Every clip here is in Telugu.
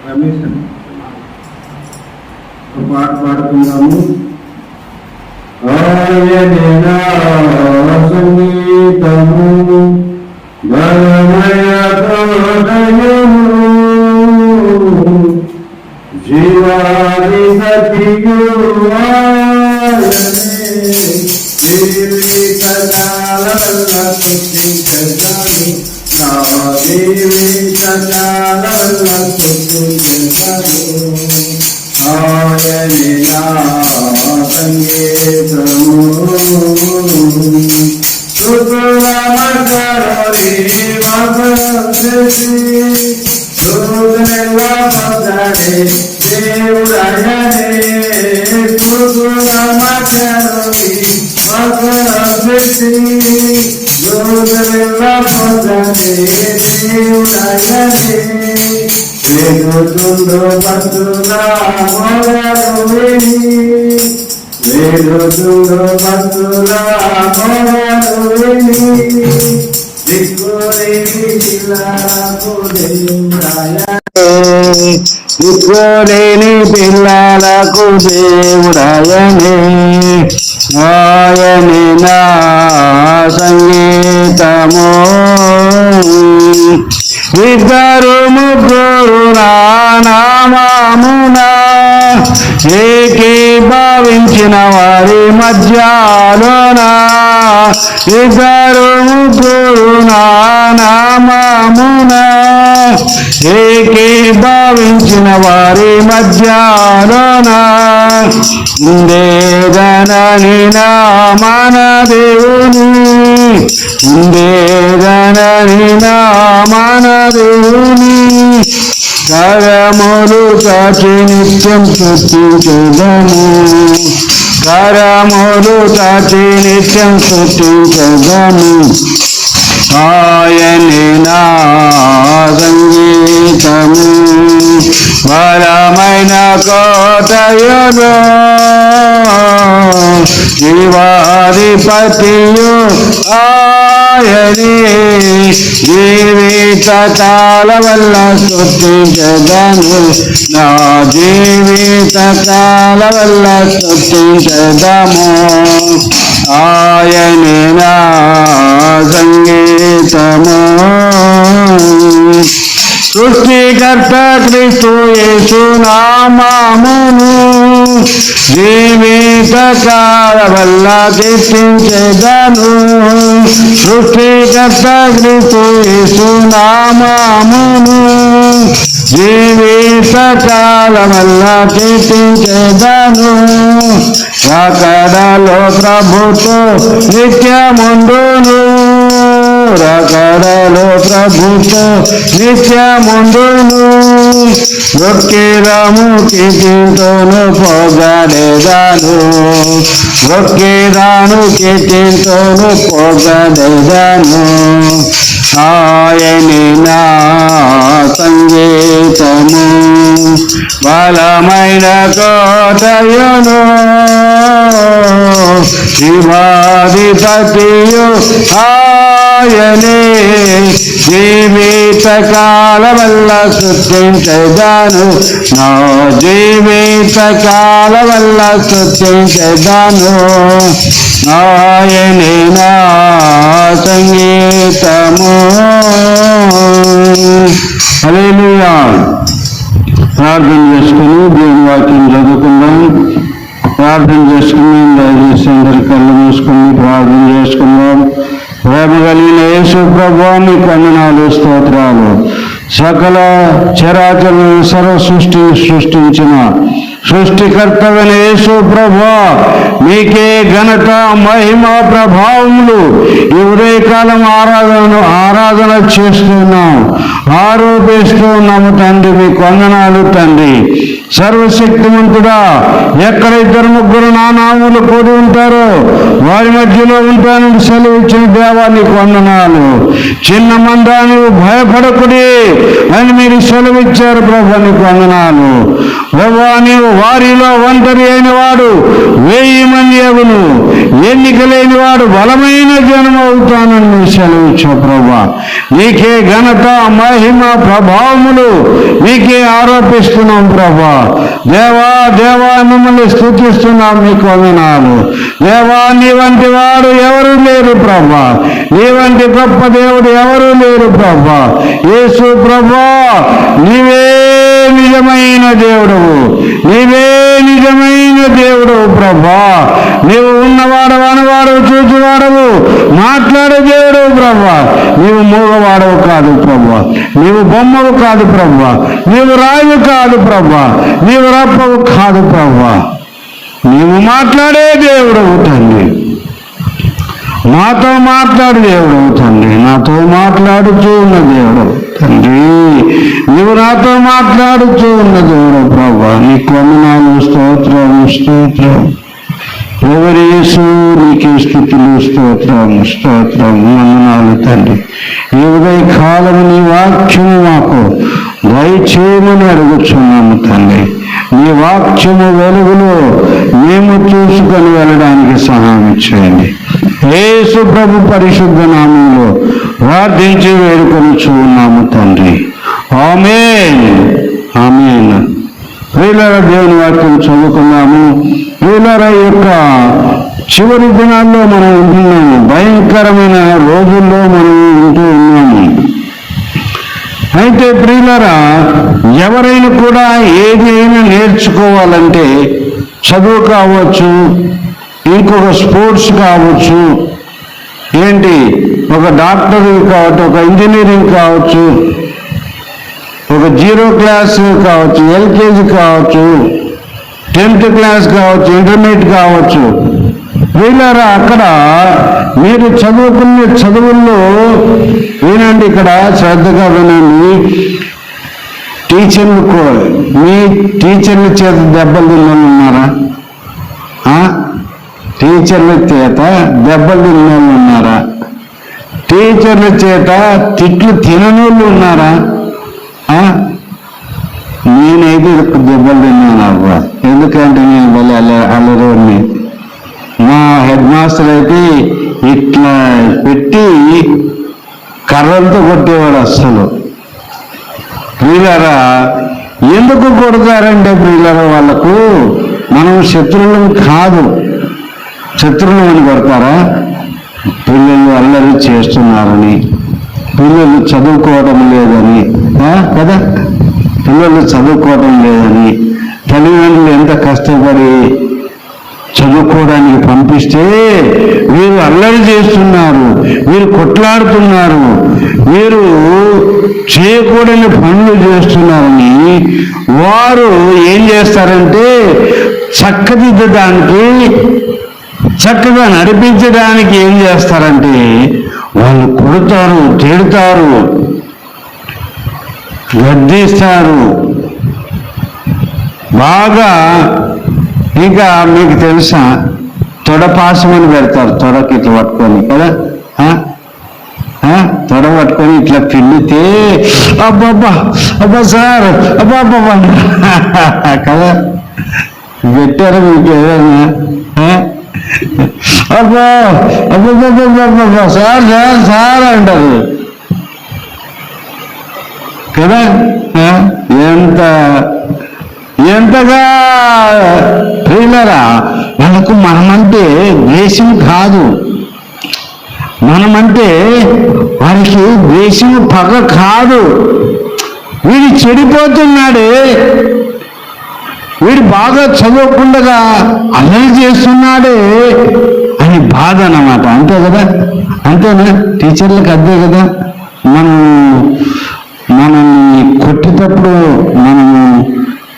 రమేష్ ఒక పాట పాడుతున్నాము. ఆయనేనా సంగీతము బలమయ తోడయము జీవాధిపతియు జీవిత కాలవల్ల స్తుతించెదను నా జీవిత కాలవల్ల స్తుతించెదను ఆయనే నా సంగీతము శుభ్రమకరి మగసి శోధనల పదరే దేవుడయనే శుభ్రమకరి మగసి శోధనల పదరే దేవుడయనే వేడుతుండు భక్తులా మొదలు విని వేడుతుండు భక్తులా మొదలు విని దిక్కులేని పిల్లలకు దేవుడాయనే దిక్కులేని పిల్లలకు దేవుడాయనే ఆయనే నా సంగీతము ఇద్దరు ముగ్గురు నామమున ఏకీభవించిన వారి మధ్యలోన ఇద్దరు ముగ్గురు నామమున ఏకీభవించిన వారి మధ్యలోన ఉండేదనని నా మన దేవుని ఉండేదనని నా మన దేవుని కరములు చాచి నిత్యం స్తుతించెదము కరములు చాచి నిత్యం స్తుతించెదము ఆయనే నా సంగీతము బలమైన కోటయులో జీవాధిపతియు ఆయనే జీవిత కాల వల్ల స్తుతించెదను నా జీవిత కాల వల్ల స్తుతించెదము ఆయనే నా సంగీతము సృష్టికర్త క్రీస్తు యేసు నామమును జీవిత కాల వల్ల కీర్తించెదను సృష్టికర్త క్రీస్తు యేసు నామమును జీవిత కాల వల్ల కీర్తించెదను రాకడలో ప్రభుతో నిత్యముందును రాకడలో ప్రభుతో నిత్యముందును ఒక్కిరము కీర్తితోను పొగడెదను ఒక్కిరాను కీర్తితోను పొగడెదను ఆయనే నా సంగీతము బలమైన కోటయును శివాధిపతియు ఆయనే జీవిత కాల వల్ల స్తుతించెదను నా జీవిత కాల వల్ల స్తుతించెదను ఆయనే నా సంగీతము. హల్లెలూయా. ప్రార్థన చేసుకుని దేవుని వాక్యం చదువుకుందాం. ప్రార్థన చేసుకుని దయచేసి అందరి కళ్ళు మూసుకుని ప్రార్థన చేసుకుందాం. ప్రేమ కలిగిన యేసు ప్రభువా నీకు వందనాలు స్తోత్రాలు. సకల చరాచర సర్వ సృష్టించిన సృష్టికర్తవైన యేసు ప్రభువా నీకే ఘనత మహిమ ప్రభావములు ఈ ఉదయకాలం ఆరాధన చేస్తున్నాం, ఆరోపిస్తున్నాము తండ్రి. మీకు వందనాలు తండ్రి. సర్వశక్తిమంతుడా, ఎక్కడ ఇద్దరు ముగ్గురు నా నామములు కూడి ఉంటారో వారి మధ్యలో ఉంటానని సెలవిచ్చిన దేవా నీకు వందనాలు. చిన్న మందా నీవు భయపడకుడి అని మీరు సెలవిచ్చారు ప్రభా, నీకు వందనాలు. ప్రభా నీవు వారిలో ఒంటరి అయిన వాడు 1000 మంది అగును, ఎన్నిక లేని వాడు బలమైన జనం అవుతానని సెలవిచ్చు ప్రభా. నీకే ఘనత, మహిమ, ప్రభావములు నీకే ఆరోపిస్తున్నాం ప్రభా. దేవా దేవా మిమ్మల్ని స్తుతిస్తున్నాం, మీకు వందనాలు దేవా. నీ వంటి వాడు ఎవరు లేరు ప్రభా, నీ వంటి గొప్ప దేవుడు ఎవరు లేరు ప్రభా. యేసు ప్రభా, నీవే నిజమైన దేవుడవు, నీవే నిజమైన దేవుడవు ప్రభా. నీవు ఉన్నవాడవు, అనవాడవు, చూచువాడవు, మాట్లాడే దేవుడవు ప్రభా. నీవు మూగవాడవు కాదు ప్రభా, నీవు బొమ్మవు కాదు ప్రభా, నీవు రాయు కాదు ప్రభా, నీవు రప్పవు కాదు ప్రభా. నీవు మాట్లాడే దేవుడవు తండ్రి, నాతో మాట్లాడు దేవుడవు తండ్రి, నాతో మాట్లాడుతూ ఉన్న దేవుడవు తండ్రి, నీవు నాతో మాట్లాడుతూ ఉన్న దేవుడవు ప్రభా. నీకు వందనాలు, స్తోత్రం స్తోత్రం. ఎవరి యేసు నీకే స్తుతులు, స్తోత్రం స్తోత్రం, వందనాలు తండ్రి. ఈ ఉదయ కాలము నీ వాక్యము మాకు దయచేయమని అడుగుచున్నాము తండ్రి. నీ వాక్యము వెలుగులో మేము చూసుకొని వెళ్ళడానికి సహాయం చేయండి. యేసు ప్రభు పరిశుద్ధ నామంలో ప్రార్థించి వేడుకొనుచున్నాము తండ్రి. ఆమేన్ ఆమేన్. ప్రియులారా, దేవుని వాక్యం చదువుకున్నాము. ప్రియులారా, యొక్క చివరి దినాల్లో మనం ఉంటున్నాము, భయంకరమైన రోజుల్లో మనం ఉంటూ ఉన్నాము. అయితే ప్రియులారా, ఎవరైనా కూడా ఏదైనా నేర్చుకోవాలంటే చదువు కావచ్చు, ఇంకొక స్పోర్ట్స్ కావచ్చు, ఏంటి ఒక డాక్టర్ కావచ్చు, ఒక ఇంజనీరింగ్ కావచ్చు, ఒక 0 క్లాస్ కావచ్చు, LKG కావచ్చు, 10th క్లాస్ కావచ్చు, ఇంటర్మీడియట్ కావచ్చు. వీళ్ళారా, అక్కడ మీరు చదువుకునే చదువుల్లో వినండి, ఇక్కడ శ్రద్ధగా వినండి. మీ టీచర్ల చేత దెబ్బలు తిన్న ఉన్నారా? టీచర్ల చేత దెబ్బలు తిన్న ఉన్నారా? టీచర్ల చేత తిట్లు తిననోళ్ళు ఉన్నారా? నేనైతే దెబ్బలు తిన్నాను అబ్బా. ఎందుకంటే నేను మళ్ళీ అల్లరోని. మా హెడ్ మాస్టర్ అయితే ఇట్లా పెట్టి కర్రలతో కొట్టేవాడు. అస్సలు ప్రియులారా, ఎందుకు కొడతారంటే ప్రియులారా, వాళ్ళకు మనం శత్రువులను కాదు, శత్రువులు అని కొడతారా? పిల్లలు అల్లరి చేస్తున్నారని, పిల్లలు చదువుకోవడం లేదని కదా, పిల్లలు చదువుకోవడం లేదని తల్లిదండ్రులు ఎంత కష్టపడి చదువుకోవడానికి పంపిస్తే వీరు అల్లరి చేస్తున్నారు, వీరు కొట్లాడుతున్నారు, వీరు చేయకూడని పనులు చేస్తున్నారని వారు ఏం చేస్తారంటే చక్కదిద్దడానికి, చక్కగా నడిపించడానికి ఏం చేస్తారంటే వాళ్ళు కొడతారు, తిడతారు, గద్దిస్తారు బాగా. ఇంకా మీకు తెలుసా, తొడపాసమని పెడతారు, తొడకి ఇట్లా పట్టుకొని కదా, తొడ పట్టుకొని ఇట్లా పిండితే అబ్బబ్బా అబ్బా సార్ అబ్బా అబ్బా కదా, పెట్టారు మీకు ఏదైనా? అబ్బా అబ్బా సార్ సార్ సార్ అంటారు కదా. ఎంతగా ప్రియులారా, మనకు మనమంటే ద్వేషం కాదు, మనమంటే వారికి ద్వేషం పగ కాదు. వీడు చెడిపోతున్నాడే, వీడు బాగా చదవకుండా అల్లరి చేస్తున్నాడే అని బాధ అన్నమాట. అంతే కదా, అంతేనా? టీచర్లకు అదే కదా. మనల్ని కొట్టేటప్పుడు మనము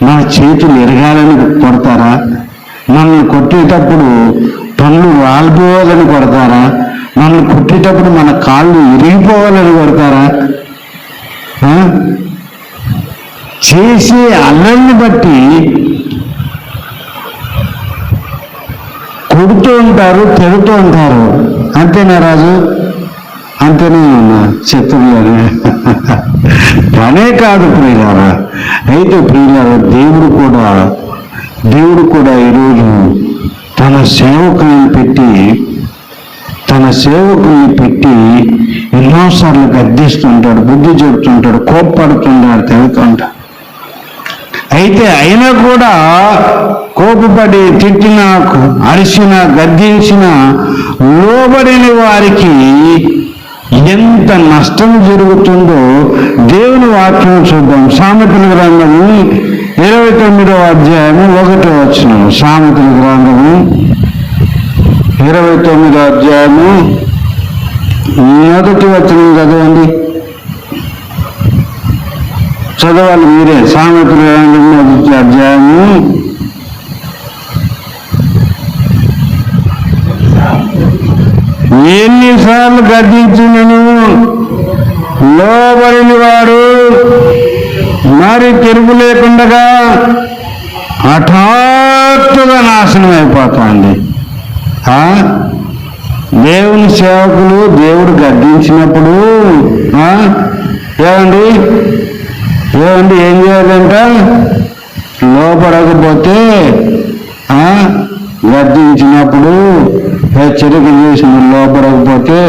మన చేతులు ఎరగాలని కొడతారా? మనల్ని కొట్టేటప్పుడు పళ్ళు రాలిపోవాలని కొడతారా? మనల్ని కొట్టేటప్పుడు మన కాళ్ళు ఇరిగిపోవాలని కొడతారా? చేసే అల్లరిని బట్టి కొడుతూ ఉంటారు, తిడుతూ ఉంటారు. అంతేనా రాజు? అంతేనే ఉన్నా శత్రువులని పనే కాదు ప్రియులారా. అయితే ప్రియులారా, దేవుడు కూడా దేవుడు కూడా ఈరోజు తన సేవకుల్ని పెట్టి ఎన్నోసార్లు గద్దిస్తుంటాడు, బుద్ధి చెబుతుంటాడు, కోప్పడుతుంటాడు, తిరుగుతుంటాడు. అయితే అయినా కూడా కోపపడి తిట్టిన, అరిసిన, గద్దించిన, లోబడిన వారికి ఎంత నష్టం జరుగుతుందో దేవుని వాక్యం చూద్దాం. సామెతల గ్రంథము 29వ అధ్యాయము 1వ వచనం. సామెతల గ్రంథము 29వ అధ్యాయము 1వ వచనం చదవండి. చదవాలి మీరే. సామెతల గ్రంథము 1వ అధ్యాయము ఎన్నిసార్లు గద్దించినను లోబడిన వాడు మరి తిరుగు లేకుండా హఠాత్తుగా నాశనం అయిపోతుంది. దేవుని సేవకులు దేవుడు గద్దించినప్పుడు ఏమండి ఏం చేయాలంట? లోపడకపోతే గద్దించినప్పుడు హెచ్చరిక చేసిన లోపడకపోతే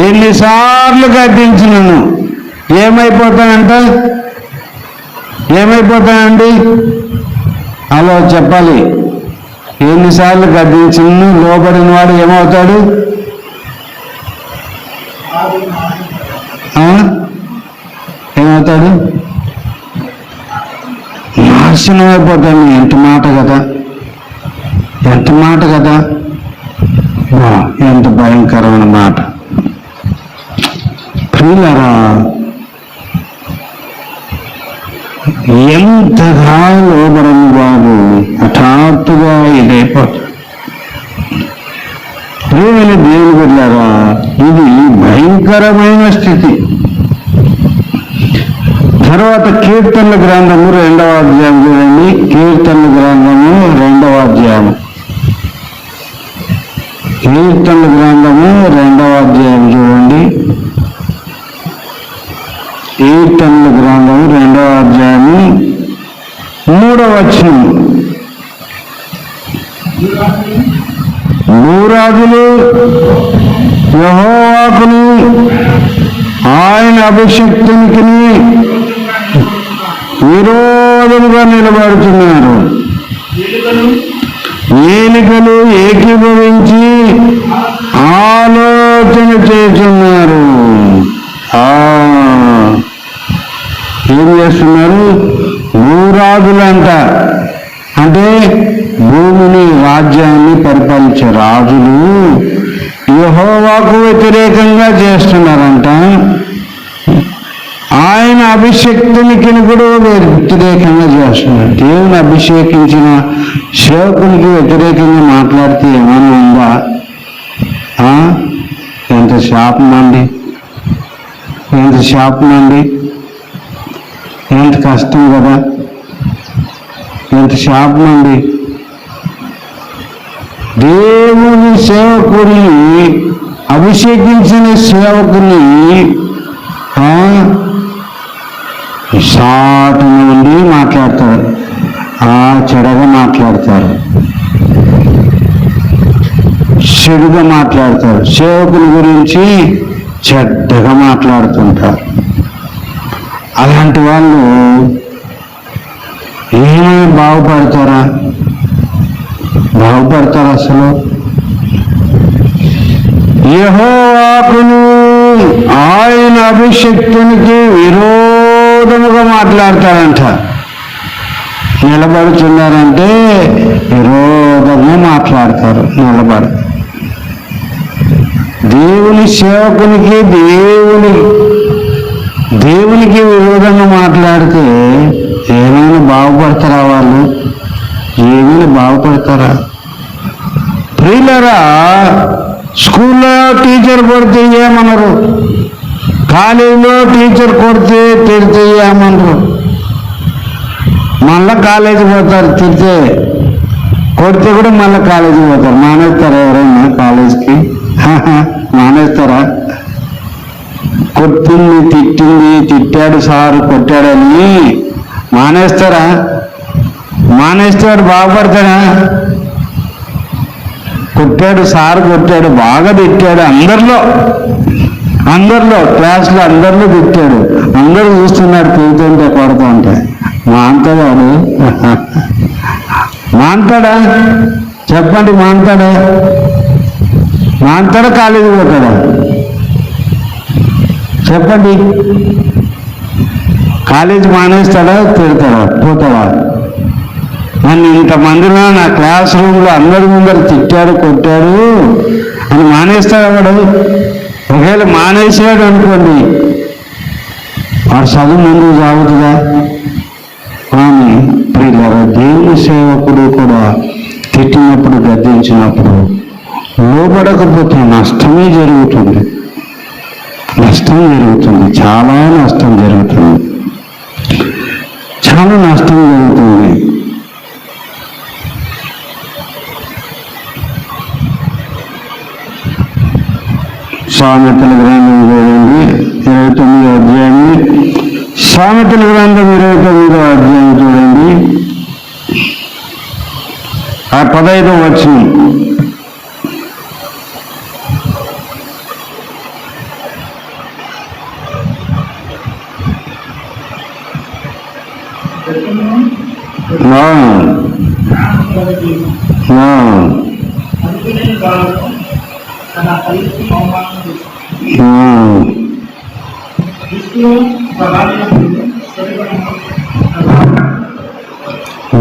ఎన్నిసార్లు గద్దించినను ఏమైపోతానండి? అలా చెప్పాలి. ఎన్నిసార్లు గద్దించినను లోబడిన వాడు ఏమవుతాడు? ఏమవుతాడు? నాశనం అయిపోతాడు. ఎంత మాట కదా, ఎంత మాట కదా, ఎంత భయంకరమైన మాట. ప్రియులారా, ఎంతగా లోబడని వాడు హఠాత్తుగా ఇదైపోతాడు. ప్రియమైన దేవుని బిడ్డలారా, ఇది భయంకరమైన స్థితి. తర్వాత కీర్తనల గ్రంథము 2వ అధ్యాయం చూడండి. కీర్తనల గ్రంథము 2వ అధ్యాయం. కీర్తనల గ్రంథము 2వ అధ్యాయం చూడండి. కీర్తనల గ్రంథము 2వ అధ్యాయము 3వ వచనం. భూరాజులు యెహోవాకును ఆయన అభిషక్తునికి విరోధముగా నిలబడుతున్నారు. ఏలికలు ఏకీభవించి ఆలోచన చేస్తున్నారు. ఏం చేస్తున్నారు? భూరాజులంట, అంటే భూమిని, రాజ్యాన్ని పరిపాలించే రాజులు యెహోవాకు వ్యతిరేకంగా చేస్తున్నారంట. ఆయన అభిషేక్తునికి కూడా వ్యతిరేకంగా చేస్తున్నారు. దేవుని అభిషేకించిన సేవకునికి వ్యతిరేకంగా మాట్లాడితే ఏమైనా ఉందా? ఎంత శాపం అండి, ఎంత శాపం అండి, ఎంత కష్టం కదా, ఎంత శాపం అండి. దేవుని సేవకుని, అభిషేకించిన సేవకుని సాటు నుండి మాట్లాడతారు, చెడగా మాట్లాడతారు, చెడుగా మాట్లాడతారు, సేవకుని గురించి చెడ్డగా మాట్లాడుతుంటారు. అలాంటి వాళ్ళు ఏమైనా బాగుపడతారా? అసలు? యెహోవాకును ఆయన అభిషేక్తునికి విరోధముగా మాట్లాడతారంట. నిలబడుతున్నారంటే విరోధంగా మాట్లాడతారు. దేవుని సేవకునికి, దేవునికి విరోధంగా మాట్లాడితే ఏమైనా బాగుపడతారా వాళ్ళు? ఏమైనా బాగుపడతారా? ప్రియులారా, స్కూల్లో టీచర్ కొడితే ఏమనరు, కాలేజీలో టీచర్ కొడితే తిడితే ఏమనరు. మళ్ళా కాలేజీ పోతారు, కొడితే కూడా మళ్ళీ కాలేజీ పోతారు. మానేస్తారా ఎవరైనా కాలేజీకి? మానేస్తారా? తిట్టాడు సారు, కొట్టాడని మానేస్తారా? మానేస్తే వాడు బాగుపడతాడా? కొట్టాడు, సార్ కొట్టాడు, బాగా తిట్టాడు, అందరిలో క్లాస్లో అందరిలో తిట్టాడు, అందరూ చూస్తున్నాడు తిరుగుతుంటే కొడుతూ ఉంటే. మాంతాడా వాడు? మాంతాడా? చెప్పండి, మాంతాడా? మాంతాడా కాలేజీ పోతాడా? చెప్పండి. కాలేజీ మానేస్తాడా? తిడతాడా? పోతాడా? నన్ను ఇంతమందిలో నా క్లాస్ రూమ్లో అందరి ముందర తిట్టాడు, కొట్టాడు అని మానేస్తాడు వాడు? ఒకవేళ మానేసాడు అనుకోండి, వాడు చదువు ముందుకు సాగుతుందా? కానీ ప్రియులారా, దేవుని సేవకుడు కూడా తిట్టినప్పుడు, గద్దించినప్పుడు లోబడకపోతే నష్టమే జరుగుతుంది. నష్టం జరుగుతుంది, చాలా నష్టం జరుగుతుంది, చాలా నష్టం జరుగుతుంది. సామెతల గ్రంథం చూడండి, 29వ అధ్యాయం. సామెతల గ్రంథం 29వ అధ్యాయం చూడండి, ఆ 15వ వచనం.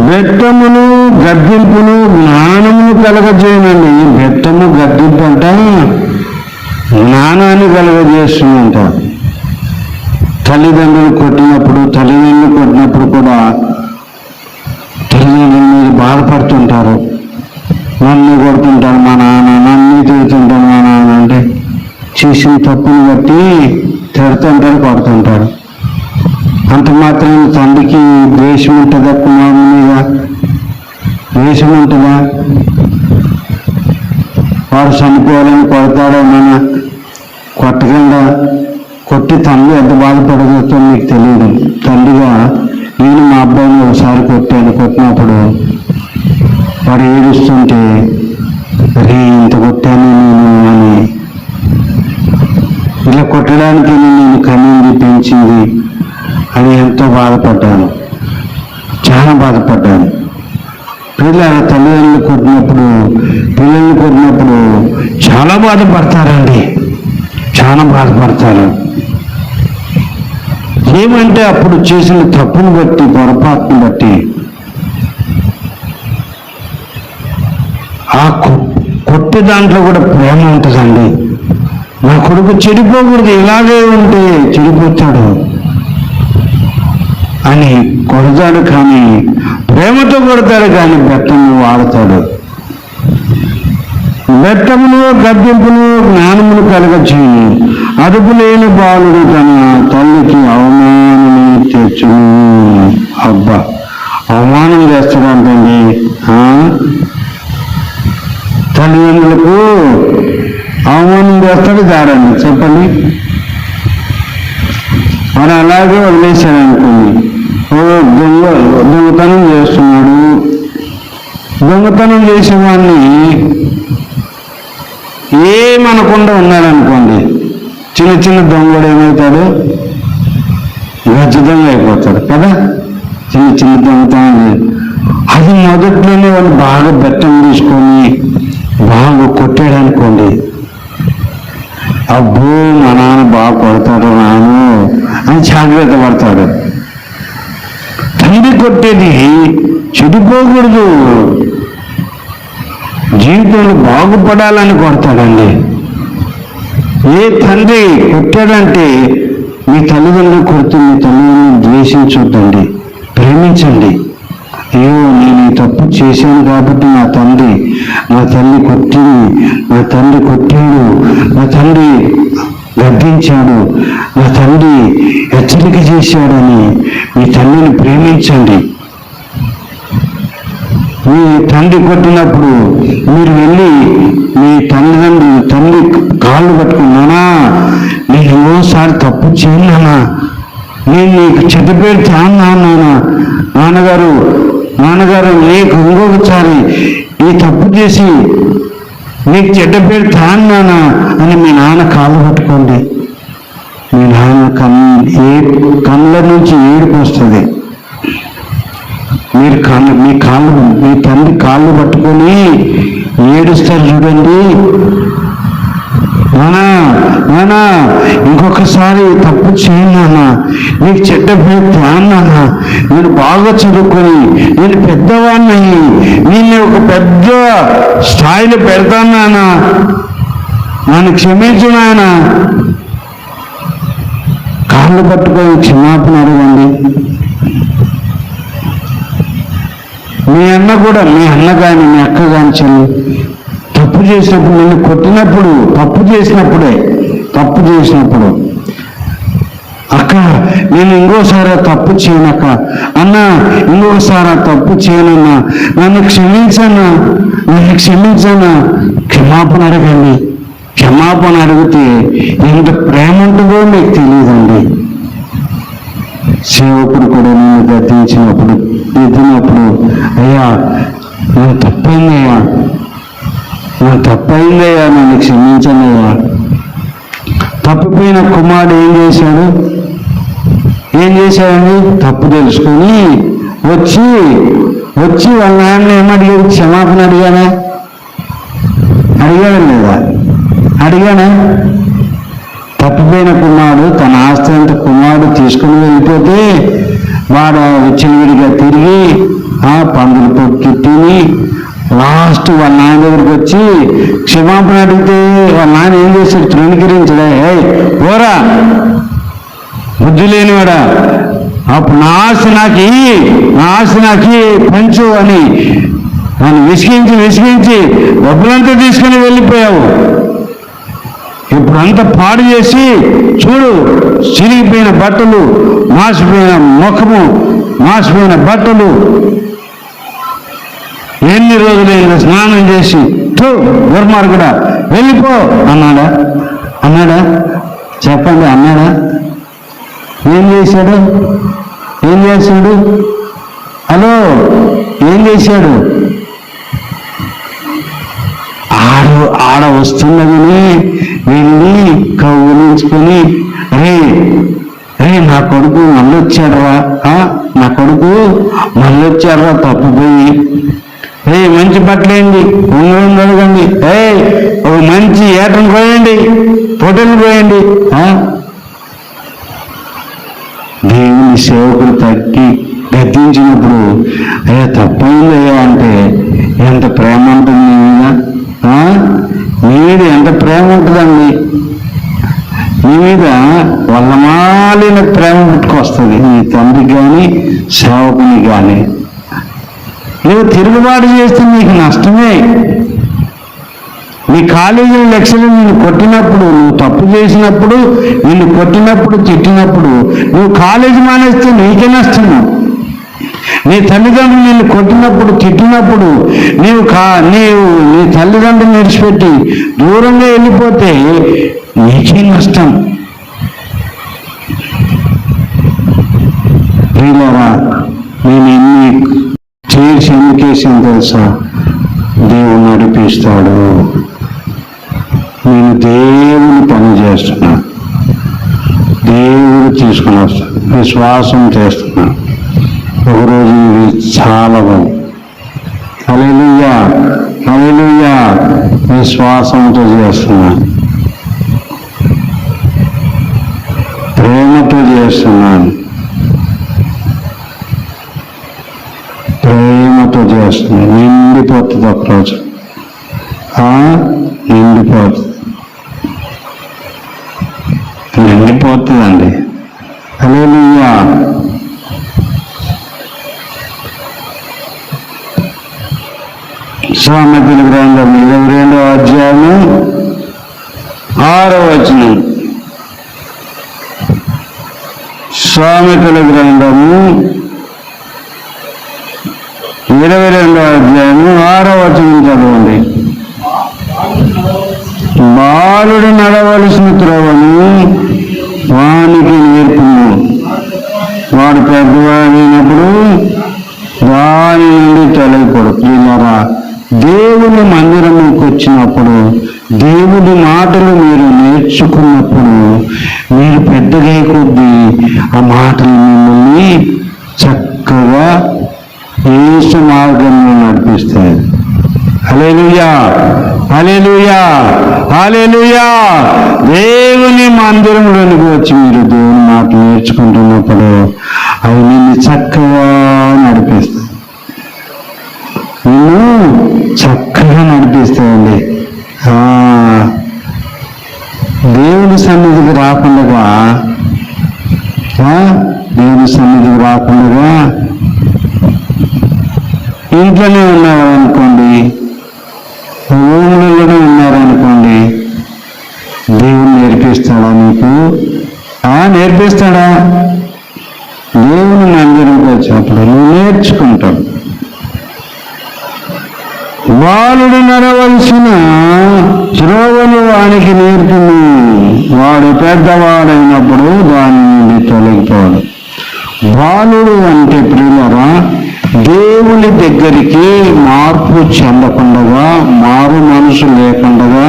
బెట్టమును గద్దింపును జ్ఞానమును కలగజేయనండి. బెట్టము గద్దింపు అంట జ్ఞానాన్ని కలగజేస్తుందంట. తల్లిదండ్రులు కొట్టినప్పుడు కూడా తల్లిదండ్రుల మీద బాధపడుతుంటారు. నన్ను కొడుతుంటారు మా నాన్న, నన్ను తిడుతుంటారు మా నాన్న అంటే చేసిన తప్పుని బట్టి తిడుతుంటారు, కొడుతుంటారు. అంత మాత్రం తండ్రికి ద్వేషం ఉంటుందా? కుమారుని మీద ద్వేషం ఉంటుందా? వాడు చనిపోవాలని కొడతాడో మన కొట్టకుండా కొట్టి తండ్రి ఎంత బాధపడదో మీకు తెలియదు. తండ్రిగా నేను మా అబ్బాయిని ఒకసారి కొట్టినప్పుడు వాడు ఏడుస్తుంటే అరే ఇంత కొట్టాను నేను అని, ఇలా కొట్టడానికి నేను కనింది పెంచింది అని ఎంతో బాధపడ్డాను, చాలా బాధపడ్డాను. పిల్లల్ని కొట్టినప్పుడు చాలా బాధపడతారండి, చాలా బాధపడతారు. ఏమంటే అప్పుడు చేసిన తప్పును బట్టి, పొరపాటును బట్టి ఆ కొట్టే దాంట్లో కూడా ప్రేమ ఉంటుందండి. నా కొడుకు చెడిపోకూడదు, ఇలాగే ఉంటే చెడిపోతాడు అని కొడతాడు, కానీ ప్రేమతో కొడతాడు, కానీ బెట్టమును వాడతాడు. బెట్టమును గద్దింపును జ్ఞానమును కలగచేయి. అదుపు లేని బాలుడు తన తల్లికి అవమానమే తెచ్చును. అబ్బా, అవమానం చేస్తాడంటండి. తల్లిదండ్రులకు అవమానం చేస్తాడు దారండి. చెప్పండి, మరి అలాగే వదిలేశాడు అనుకోండి. దొంగతనం చేస్తున్నాడు, దొంగతనం చేసేవాడిని ఏమనకుండా ఉన్నాడనుకోండి, చిన్న దొంగడు ఏమవుతాడు? ఖచ్చితంగా అయిపోతాడు కదా. చిన్న దొంగతనం అది మొదట్లోనే వాళ్ళు బాగా బెట్టం తీసుకొని బాగా కొట్టాడు అనుకోండి, అబ్బో మా నాన్న బాగా కొడతాడు నాను అని జాగ్రత్త పడతాడు. తండ్రి కొట్టేది చెడిపోకూడదు, జీవితంలో బాగుపడాలని కొడతాడండి. ఏ తండ్రి కొట్టాడంటే మీ తల్లిదండ్రులు కొడుతూ మీ తల్లిదండ్రులను ద్వేషించొద్దండి, ప్రేమించండి. అయ్యో నేను ఈ తప్పు చేశాను కాబట్టి నా తల్లి కొట్టింది, నా తండ్రి కొట్టాడు, నా తండ్రి గద్దించాడు, నా తండ్రి హెచ్చరిక చేశాడని మీ తల్లిని ప్రేమించండి. మీ తండ్రి కొట్టినప్పుడు మీరు వెళ్ళి మీ తల్లి కాళ్ళు పట్టుకున్నానా, నేను ఎన్నోసారి తప్పు చేయనానా, నేను నీకు చెడ్డ పేరు తాను నాన్నగారు నాన్నగారు నీకు ఇంకొకసారి ఈ తప్పు చేసి నీకు చెడ్డ పేరు తాను నాన్న అని మీ నాన్న కాళ్ళు పట్టుకోండి. మీ నాన్న కళ్ళ నుంచి ఏడుపు వస్తుంది. మీరు మీ తండ్రి కాళ్ళు పట్టుకొని ఏడుస్తారు చూడండి. నానా ఇంకొకసారి తప్పు చేయను, నీకు చెడ్డ పేరు తాను, నేను బాగా చదువుకొని నేను పెద్దవాడిని, నేను ఒక పెద్ద స్థాయిలో పెడతాను, నన్ను క్షమించు నాయన. కాళ్ళు పట్టుకొని క్షమాపణ అడగండి. మీ అన్న కూడా, మీ అన్న కానీ మీ అక్క కానీ చెల్లి తప్పు చేసినప్పుడు, నిన్ను కొట్టినప్పుడు, తప్పు చేసినప్పుడు అక్క నేను ఇంకోసారి తప్పు చేయనక్క, అన్న ఇంకొకసారి తప్పు చేయనన్నా, నన్ను క్షమించన్నా, క్షమాపణ అడగండి. క్షమాపణ అడిగితే ఎంత ప్రేమ ఉంటుందో మీకు తెలియదండి. సేవకుడు కూడా నిన్ను గద్దించినప్పుడు, ఎత్తినప్పుడు, అయ్యా నేను తప్పైందయ్యా, నన్ను క్షమించనయ్యా. తప్పిపోయిన కుమారుడు ఏం చేశాడండి? తప్పు తెలుసుకొని వచ్చి వాళ్ళ నాన్న ఏమడిగాడు? క్షమాపణ అడిగాడా లేదా? అడిగానా? తప్పిపోయిన కుమారుడు తన ఆస్తి అంత కుమారుడు తీసుకుని వెళ్ళిపోతే వాడు విచ్చలవిడిగా తిరిగి పందులు పొట్టుని లాస్ట్ వాళ్ళ నాన్న దగ్గరికి వచ్చి క్షమాపణ అడిగితే వాళ్ళ నాన్న ఏం చేశాడు? తృణీకరించడే, పోరా బుద్ధి లేనివాడా, అప్పుడు నా ఆస్తి నాకు పంచు అని నన్ను విసిగించి డబ్బులంతా తీసుకుని వెళ్ళిపోయావు. ఇప్పుడు అంతా పాడు చేసి చూడు, చిరిగిపోయిన బట్టలు, మాసిపోయిన ముఖము, మాసిపోయిన బట్టలు, ఎన్ని రోజులైనా స్నానం చేసి దుర్మార్గుడా వెళ్ళిపో అన్నాడా? చెప్పండి, అన్నాడా? ఏం చేశాడు? హలో, ఏం చేశాడు? ఆడ వస్తున్నదని వెళ్ళి కౌగులించుకొని రే నా కొడుకు మళ్ళొచ్చాడరా తప్పిపోయి, మంచి బట్టలేండి, ఉంగరం అడగండి, ఒక మంచి ఏటను పోయండి, పొట్టలు పోయండి. దేవుని సేవకులు తగ్గి గద్దించినప్పుడు అయ్యా తప్పైందయ్యా అంటే ఎంత ప్రేమ ఉంటుంది నీ మీద ఎంత ప్రేమ ఉంటుందండి. నీ మీద వల్లమాలిన ప్రేమ పుట్టుకొస్తుంది, నీ తండ్రికి కానీ సేవకుని కానీ. నువ్వు తిరుగుబాటు చేస్తే నీకు నష్టమే. నీ కాలేజీల లెక్చరర్ నిన్ను కొట్టినప్పుడు, నువ్వు తప్పు చేసినప్పుడు, నిన్ను కొట్టినప్పుడు, తిట్టినప్పుడు నువ్వు కాలేజీ మానేస్తే నీకే నష్టము. నీ తల్లిదండ్రులు నిన్ను కొట్టినప్పుడు, తిట్టినప్పుడు నీవు నీ తల్లిదండ్రులు విడిచిపెట్టి దూరంగా వెళ్ళిపోతే నీకే నష్టం. ప్రియులారా, నేను ఎన్ని చేసి ఎందుకేసాను తెలుసా? దేవుడు నడిపిస్తాడు. నేను దేవుని పని చేస్తున్నా, దేవుడు తీసుకుని వస్తాడు, విశ్వాసం చేస్తున్నా. ఒకరోజు ఇది చాలా బాగుంది. హల్లెలూయా, విశ్వాసంతో చేస్తున్నా, ప్రేమతో చేస్తున్నాను, నిండిపోతుంది ఒకరోజు, నిండిపోతుందండి. హల్లెలూయా. సామెతల గ్రంథం 22వ అధ్యాయము 6వ వచనం. సామెతల గ్రంథము 22వ అధ్యాయము 6వ వచనం చదవండి. బాలుడు నడవలసిన త్రోవను వానికి నేర్పును, వాడు పెద్దవాడైనప్పుడు వాని వచ్చినప్పుడు, దేవుడి మాటలు మీరు నేర్చుకున్నప్పుడు, మీరు పెద్దగా కొద్దీ ఆ మాటలు మిమ్మల్ని చక్కగా యేసు మార్గంలో నడిపిస్తాయి. హల్లెలూయా, హల్లెలూయా, హల్లెలూయా. దేవుని మందిరంలోనికి వచ్చి మీరు దేవుని మాట నేర్చుకుంటున్నప్పుడు అవి నిన్ను చక్కగా నడిపిస్తాయి, నిన్ను చక్కగా నడిపిస్తాయండి. దేవుని సన్నిధికి రాకుండా ఇంట్లోనే ఉన్నారనుకోండి, రూములలోనే ఉన్నారనుకోండి, దేవుడు నేర్పిస్తాడా నీకు? నేర్పిస్తాడా? దేవుని మందిరంకి వచ్చినప్పుడు నువ్వు నేర్చుకుంటావు. బాలుడు నడవలసిన త్రోవను వానికి నేర్పింది, వాడు పెద్దవాడైనప్పుడు దాని నుండి తొలగిపోడు. బాలుడు అంటే ప్రియులారా, దేవుని దగ్గరికి మార్పు చెందకుండా, మారు మనసు లేకుండా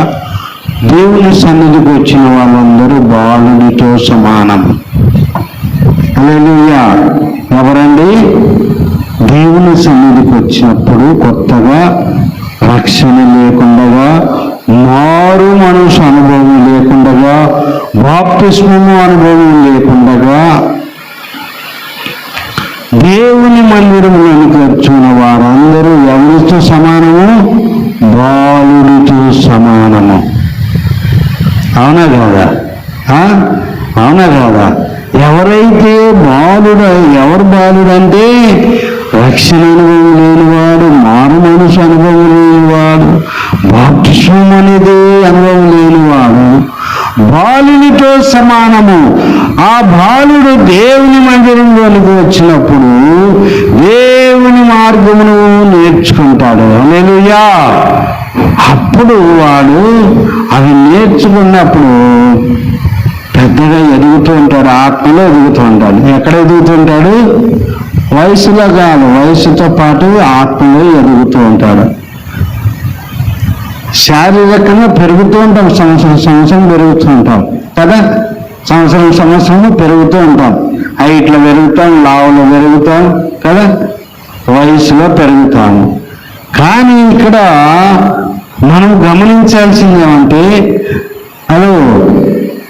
దేవుని సన్నిధికి వచ్చిన వాళ్ళందరూ బాలుడితో సమానం. హల్లెలూయా. ఎవరండి? దేవుని సన్నిధికి వచ్చినప్పుడు కొత్తగా రక్షణ లేకుండా, మారు మనసు అనుభవం లేకుండా, బాప్తిస్మము అనుభవం లేకుండా దేవుని మందిరంలోనికి వచ్చిన వారందరూ ఎవరితో సమానము? బాలుడితో సమానము. అవునా కాదా? అవునా కాదా? ఎవరైతే ఎవరు బాలుడంటే రక్షణ అనుభవం లేనివాడు, మారు మనసు అనుభవం లేనివాడు, బాప్తిస్మం అనేది అనుభవం లేనివాడు బాలునితో సమానము. ఆ బాలుడు దేవుని మందిరంలోనికి వచ్చినప్పుడు దేవుని మార్గమును నేర్చుకుంటాడు. హల్లెలూయా. అప్పుడు వాడు అవి నేర్చుకున్నప్పుడు పెద్దగా ఎదుగుతూ ఉంటాడు, ఆత్మలో ఎదుగుతూ ఉంటాడు. ఎక్కడ ఎదుగుతుంటాడు? వయసులో కాదు, వయసుతో పాటు ఆత్మలో ఎదుగుతూ ఉంటాడు. శారీరకంగా పెరుగుతూ ఉంటాం, సంవత్సరం పెరుగుతూ ఉంటాం కదా, సంవత్సరం పెరుగుతూ ఉంటాం, హైట్లో పెరుగుతాం, లావులో పెరుగుతాం కదా, వయసులో పెరుగుతాము. కానీ ఇక్కడ మనం గమనించాల్సింది ఏమంటే, హలో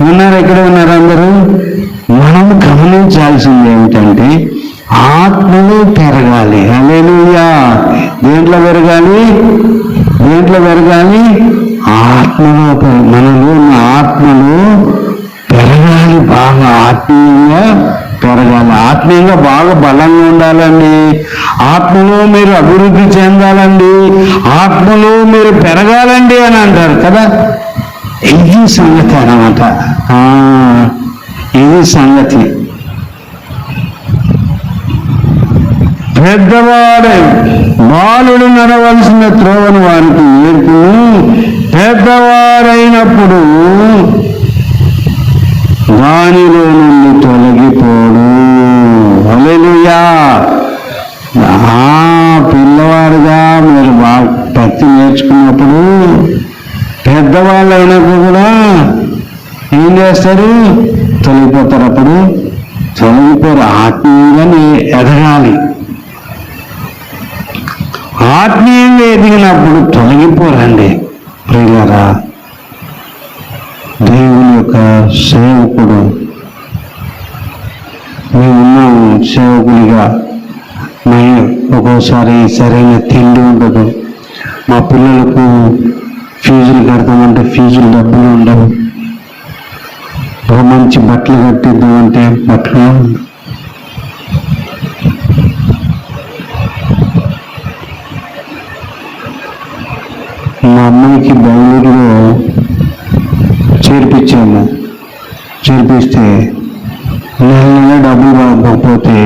ఉన్నారు, ఎక్కడ ఉన్నారు అందరూ? మనం గమనించాల్సింది ఏమిటంటే ఆత్మలో పెరగాలి. హల్లెలూయా. దేంట్లో పెరగాలి? ఆత్మలో. మనలో ఉన్న ఆత్మలో పెరగాలి, బాగా ఆత్మీయంగా పెరగాలి. ఆత్మీయంగా బాగా బలంగా ఉండాలండి. ఆత్మలో మీరు అభివృద్ధి చెందాలండి, ఆత్మలో మీరు పెరగాలండి అని అంటారు కదా. ఇది సంగతి అన్నమాట. ఇది సంగతి. పెద్దవాడే బాలుడు నడవలసిన త్రోవను వారికి నేర్పును, పెద్దవారైనప్పుడు దానిలో నుండి తొలగిపోడు. హల్లెలూయా. పిల్లవాడుగా మీరు భక్తి నేర్చుకున్నప్పుడు పెద్దవాళ్ళు అయినప్పుడు కూడా ఏం చేస్తారు? తొలగిపోతారు. అప్పుడు తొలగిపోరు. ఆత్మీయంగా ఎదగాలి. ఆత్మీయంగా ఎదిగినప్పుడు తొలగిపోరండి ప్రియులారా. దేవుని యొక్క సేవకుడు, మేమున్నాము సేవకుడిగా. మేము ఒక్కోసారి సరైన తిండి ఉండదు, మా పిల్లలకు ఫీజులు కడతామంటే ఫీజులు డబ్బులు ఉండవు, ఒక మంచి బట్టలు కట్టిద్దామంటే బట్టలు ఉండవు. మా అమ్మాయికి బెంగళూరులో చేర్పిస్తే నెల డబ్బులు రాకపోతే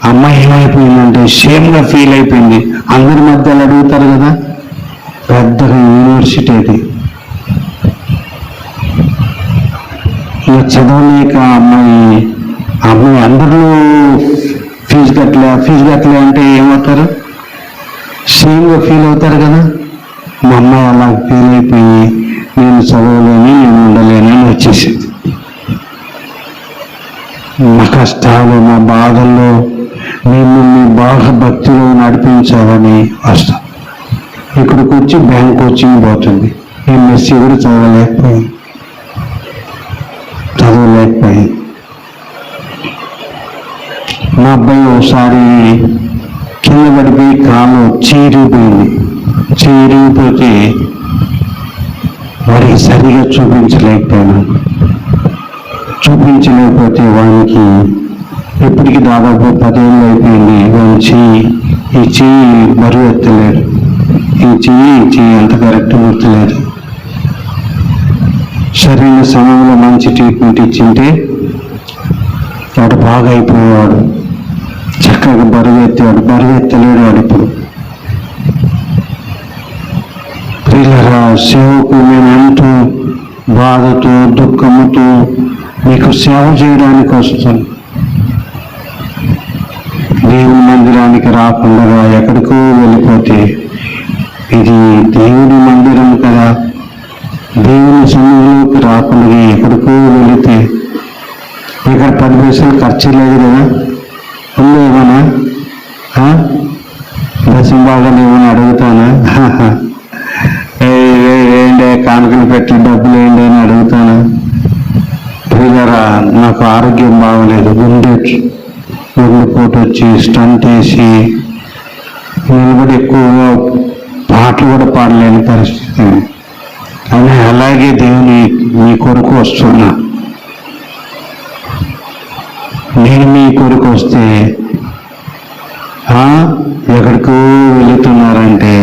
అమ్మాయి ఏమైపోయిందంటే షేమ్గా ఫీల్ అయిపోయింది. అందరి మధ్యలో అడుగుతారు కదా, పెద్దగా యూనివర్సిటీ అది. ఇక చదవలేక అమ్మాయి అందరూ ఫీజు కట్టలే అంటే ఏమవుతారు? షేమ్గా ఫీల్ అవుతారు కదా. మా అమ్మాయి అలా ఫెయిల్ అయిపోయి నేను చదవలేను, నేను ఉండలేనని వచ్చేసింది. నా కష్టాలు, నా బాధల్లో మిమ్మల్ని బాగా భక్తిలో నడిపించాలని వస్తాం. ఇక్కడికి వచ్చి బ్యాంక్ కోచింగ్ పోతుంది. ఎంఎస్సీ కూడా చదవలేకపోయింది. మా అబ్బాయి ఒకసారి కింద పడిపోయి కాలు చీరిపోయింది. చీరిపోతే వాడికి సరిగా చూపించలేకపోతే వానికి ఇప్పటికి దాదాపు 10 ఏళ్ళు అయిపోయింది. వాడి ఈ చెయ్యి బరువు ఎత్తలేడు. ఈ చెయ్యి అంత కరెక్ట్ గుర్తులేదు. సరైన సమయంలో మంచి ట్రీట్మెంట్ ఇచ్చింటే వాడు బాగా అయిపోయేవాడు, చక్కగా బరువు ఎత్తేవాడు. బరువు ఎత్తలేడు వాడు ఇప్పుడు. ప్రియులారా, సేవకు మేము ఎంతో బాధతో దుఃఖముతో మీకు సేవ చేయడానికి వస్తాం. దేవుని మందిరానికి రాకుండా ఎక్కడికో వెళ్ళిపోతే, ఇది దేవుని మందిరం కదా, దేవుని సన్నిధిలోకి రాకుండా ఎక్కడికో వెళితే ఇక్కడ 10 పైసలు ఖర్చు లేదు కదా, ఉండేమన్నా దశంబాగా ఏమని అడుగుతానా? ఏంటి కానుకలు పెట్టి డబ్బులు ఏంటి అని అడుగుతానా? ప్రియులారా, నాకు ఆరోగ్యం బాగలేదు. గుండెపోటు వచ్చి స్టంట్ వేసి నిలబడి ఎక్కువగా పాటలు కూడా పాడలేని పరిస్థితి. అని అలాగే దేవుని మీ కొరకు వస్తున్నా. నేను మీ కొరకు వస్తే ఎక్కడికో వెళుతున్నారంటే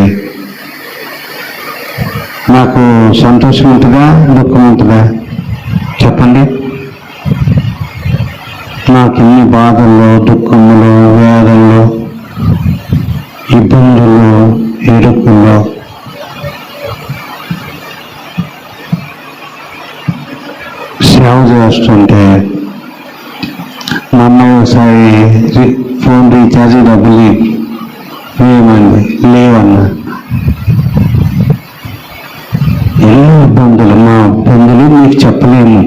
నాకు సంతోషం ఉంటుందా, దుఃఖం ఉంటుందా? చెప్పండి. నాకు ఇన్ని బాధల్లో, దుఃఖంలో, వేదనలో, ఇబ్బందుల్లో, ఇరుకుల్లో సేవ చేస్తుంటే మా అమ్మాయి ఒకసారి ఫోన్ రీఛార్జ్ డబ్బులు వేయమండి, లేవన్నా. ఎన్నో ఇబ్బందులు, మా ఇబ్బందులు మీకు చెప్పలేము.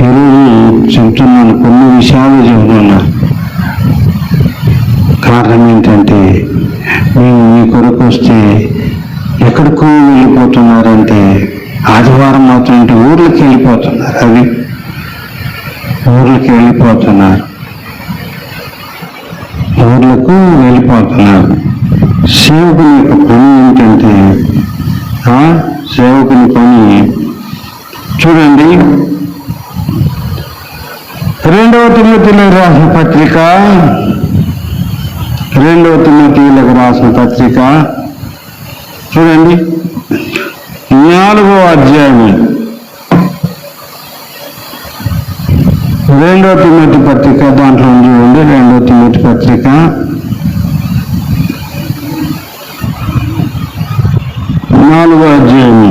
ఈరోజు చెప్తున్నాను, కొన్ని విషయాలు చెబుతున్నా. కారణం ఏంటంటే, మేము మీ కొరకు వస్తే ఎక్కడికో వెళ్ళిపోతున్నారంటే, ఆదివారం అవుతుంటే ఊర్లకి వెళ్ళిపోతున్నారు. ఊర్లకు వెళ్ళిపోతున్నారు. సేవకుని యొక్క పని ఏంటంటే, సేవకుని పని చూడండి. 2వ తిమోతిలకు రాసిన పత్రిక, 2వ తిమోతిలకు రాసిన పత్రిక చూడండి, 4వ అధ్యాయం. 2వ తిమోతి పత్రిక దాంట్లో చూడండి. 2వ తిమోతి పత్రిక 4వ అధ్యాయం.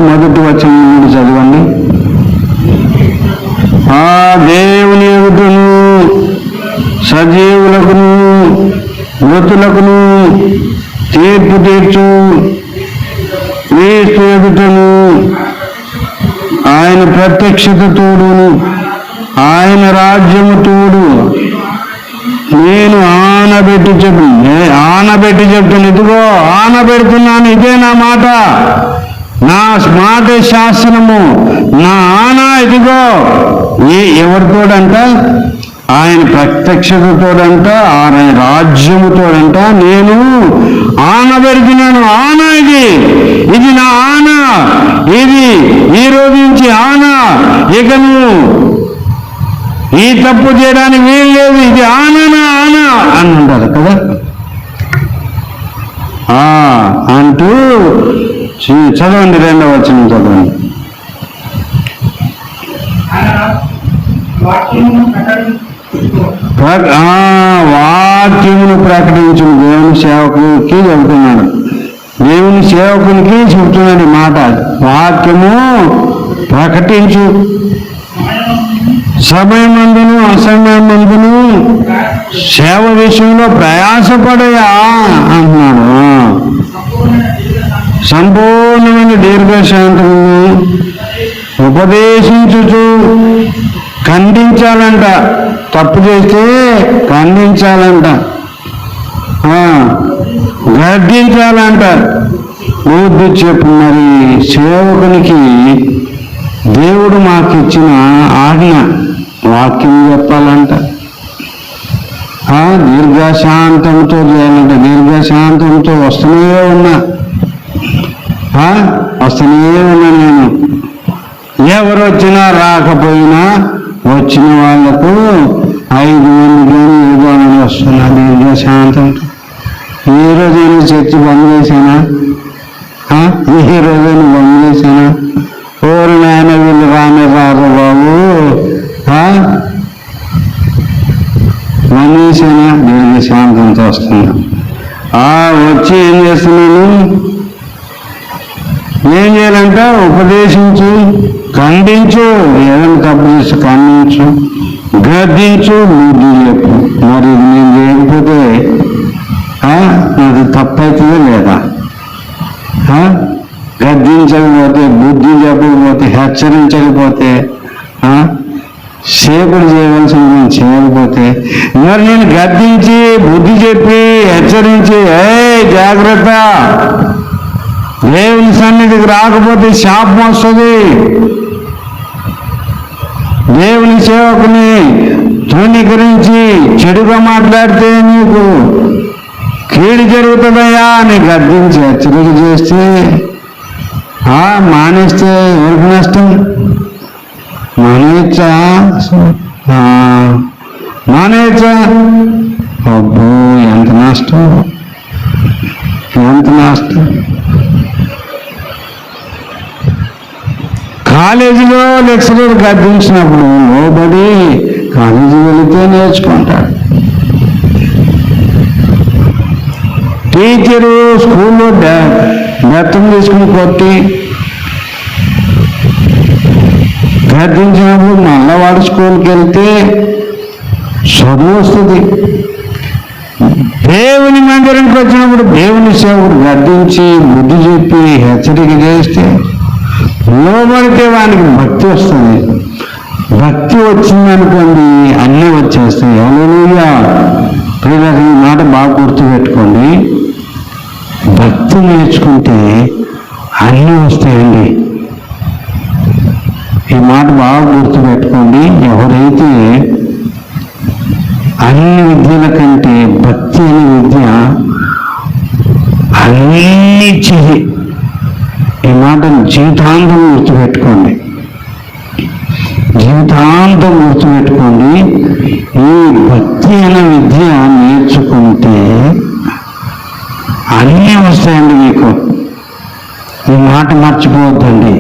మొదటి వచనం నుండి చదవండి. ఆ దేవుని ఎదుటను సజీవులకును మృతులకును తీర్పు తీర్చు క్రీస్తు ఎదుటను ఆయన ప్రత్యక్షత తోడును ఆయన రాజ్యము తోడు నేను ఆనబెట్టి చెప్తాను. ఇదిగో ఆనబెడుతున్నాను, ఇదే నా మాట, నా మాట శాసనము, నా ఆన ఇదిగో. ఎవరితోడంట? ఆయన ప్రత్యక్షతతోడంట, ఆయన రాజ్యముతోడంట నేను ఆనబెడుతున్నాను. ఆన ఇది నా ఆన, ఇది ఈ రోజు నుంచి ఆన. ఇక నువ్వు ఈ తప్పు చేయడానికి వీలు లేదు, ఇది ఆన అని అంటారు కదా. అంటూ చదవండి, 2వ వచనం చదవండి. వాక్యమును ప్రకటించు. దేవుని సేవకునికి చెబుతున్నాడు, దేవుని సేవకునికి చెబుతున్నాడు ఈ మాట. వాక్యము ప్రకటించు, సమయమందును అసమయమందును సేవ విషయంలో ప్రయాసపడయా అంటున్నాడు. సంపూర్ణమైన దీర్ఘశాంతము ఉపదేశించుచు, ఖండించాలంట. తప్పు చేస్తే ఖండించాలంట, గర్దించాలంట, బుద్ధి చెప్పు. మరి సేవకునికి దేవుడు మాకు ఇచ్చిన ఆజ్ఞ వాక్యం చెప్పాలంట, దీర్ఘశాంతంతో చేయాలంట. దీర్ఘశాంతంతో వస్తూనే ఉన్నా నేను. ఎవరు వచ్చినా రాకపోయినా వచ్చిన వాళ్లకు 5 మంది కానీ ఇవ్వాలని వస్తున్నా దీర్ఘశాంతంతో. ఏ రోజైనా చర్చి బంద్ చేశానా? ఏ రోజైనా బంద్ చేశానా? ఓరు నాయన వీళ్ళు రానే రారు బాబు బంద్ చేశానా? దీర్ఘశాంతంతో వస్తున్నా. వచ్చి ఏం చేస్తున్నాను? ఏం చేయాలంట? ఉపదేశించు, ఖండించు, ఏదైనా తప్పు చేసి ఖండించు, గర్దించు, బుద్ధి చెప్పు. మరి నేను చేయకపోతే నాకు తప్పు అవుతుందో లేదా? గర్దించకపోతే, బుద్ధి చెప్పకపోతే, హెచ్చరించకపోతే, సేపుడు చేయవలసింది నేను చేయకపోతే, మరి నేను గర్దించి బుద్ధి చెప్పి హెచ్చరించి జాగ్రత్త, దేవుని సన్నిధికి రాకపోతే శాపం వస్తుంది, దేవుని సేవకుని తృణీకరించి చెడుగా మాట్లాడితే నీకు కీడు జరుగుతుందయ్యా అని గర్దించి హెచ్చరిక చేస్తే మానేస్తే ఎవరికి నష్టం? మానేచ్చా? అబ్బో ఎంత నష్టం, ఎంత నష్టం. కాలేజీలో లెక్చరర్ గర్దించినప్పుడు లోబడి కాలేజీ వెళితే నేర్చుకుంటాడు. టీచరు స్కూల్లో బెత్తం తీసుకుని కొట్టి గర్దించినప్పుడు మళ్ళవాడు స్కూల్కి వెళ్తే చదువు వస్తుంది. దేవుని మందిరానికి వచ్చినప్పుడు దేవుని సేవకుడు గర్దించి బుద్ధి చెప్పి హెచ్చరిక చేస్తే లోబడితే వానికి భక్తి వస్తుంది. భక్తి వచ్చిందనుకోండి అన్నీ వచ్చేస్తాయి. హల్లెలూయా. ప్రియులారా, ఈ మాట బాగా గుర్తుపెట్టుకోండి. భక్తి నేర్చుకుంటే అన్నీ వస్తాయండి. ఈ మాట బాగా గుర్తుపెట్టుకోండి. ఎవరైతే అన్ని విద్యల కంటే భక్తి అనే విద్య అన్ని చెయ్యి. ఈ మాటను జీవితాంతం గుర్తుపెట్టుకోండి, జీవితాంతం గుర్తుపెట్టుకోండి. ఈ భక్తి అనే విద్య నేర్చుకుంటే అన్నీ వస్తాయండి మీకు. ఈ మాట మర్చిపోవద్దండి.